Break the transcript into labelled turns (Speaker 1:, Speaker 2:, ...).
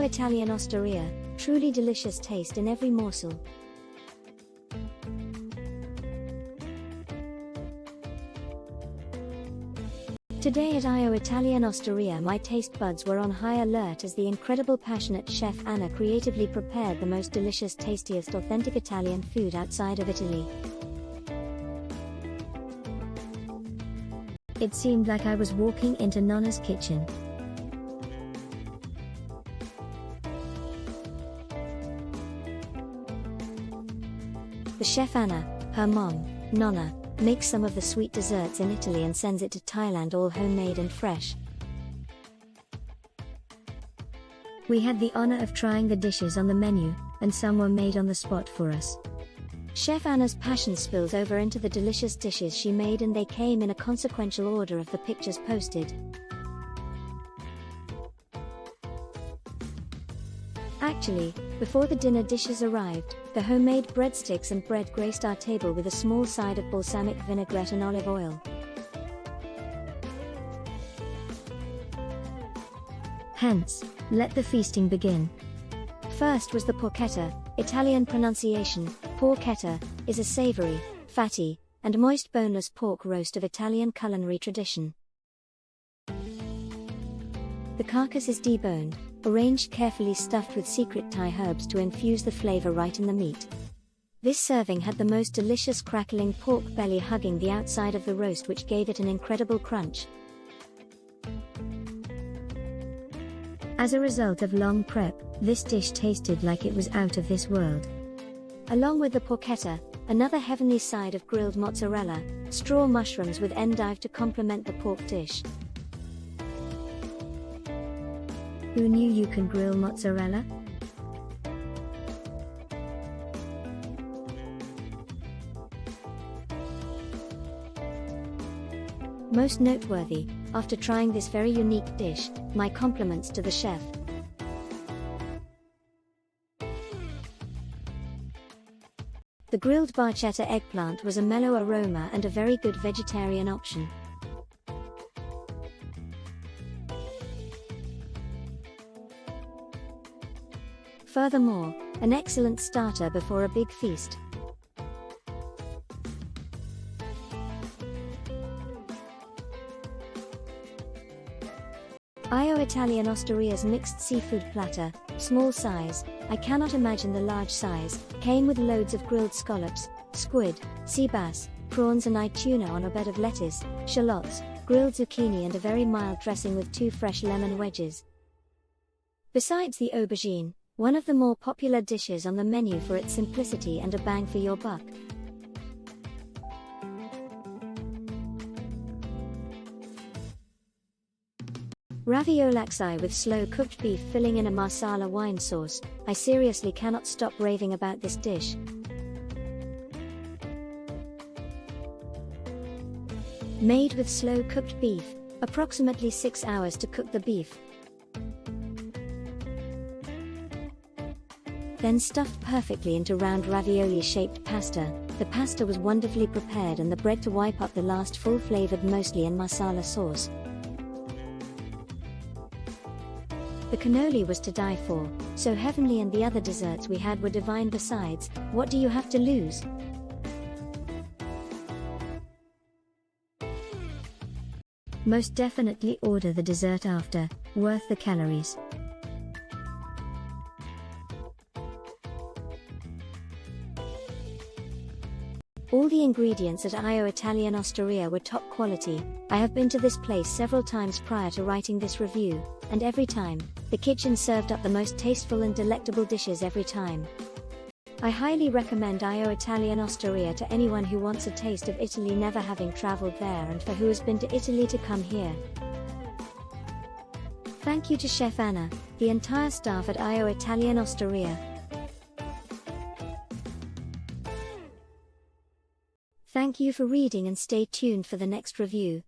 Speaker 1: Italian Osteria, truly delicious taste in every morsel. Today at Italian Osteria, my taste buds were on high alert as the incredible passionate chef Anna creatively prepared the most delicious, tastiest, authentic Italian food outside of Italy. It seemed like I was walking into Nonna's kitchen. The chef Anna, her mom, Nonna, makes some of the sweet desserts in Italy and sends it to Thailand all homemade and fresh. We had the honor of trying the dishes on the menu, and some were made on the spot for us. Chef Anna's passion spills over into the delicious dishes she made, and they came in a consequential order of the pictures posted. Actually, before the dinner dishes arrived, the homemade breadsticks and bread graced our table with a small side of balsamic vinaigrette and olive oil. Hence, let the feasting begin. First was the porchetta. Italian pronunciation, porchetta, is a savory, fatty, and moist boneless pork roast of Italian culinary tradition. The carcass is deboned, arranged carefully, stuffed with secret Thai herbs to infuse the flavor right in the meat. This serving had the most delicious crackling pork belly hugging the outside of the roast, which gave it an incredible crunch. As a result of long prep, this dish tasted like it was out of this world. Along with the porchetta, another heavenly side of grilled mozzarella, straw mushrooms with endive to complement the pork dish. Who knew you can grill mozzarella? Most noteworthy, after trying this very unique dish, my compliments to the chef. The grilled Barchetta eggplant was a mellow aroma and a very good vegetarian option. Furthermore, an excellent starter before a big feast. Italian Osteria's mixed seafood platter, small size, I cannot imagine the large size, came with loads of grilled scallops, squid, sea bass, prawns and tuna on a bed of lettuce, shallots, grilled zucchini and a very mild dressing with 2 fresh lemon wedges. Besides the aubergine, one of the more popular dishes on the menu for its simplicity and a bang for your buck. Raviolaxi with slow-cooked beef filling in a marsala wine sauce. I seriously cannot stop raving about this dish. Made with slow-cooked beef, approximately 6 hours to cook the beef. Then stuffed perfectly into round ravioli-shaped pasta. The pasta was wonderfully prepared and the bread to wipe up the last, full-flavored mostly in marsala sauce. The cannoli was to die for, so heavenly, and the other desserts we had were divine besides. What do you have to lose? Most definitely order the dessert after, worth the calories. All the ingredients at Italian Osteria were top quality. I have been to this place several times prior to writing this review, and every time, the kitchen served up the most tasteful and delectable dishes every time. I highly recommend Italian Osteria to anyone who wants a taste of Italy, never having traveled there, and for who has been to Italy to come here. Thank you to Chef Anna, the entire staff at Italian Osteria. Thank you for reading and stay tuned for the next review.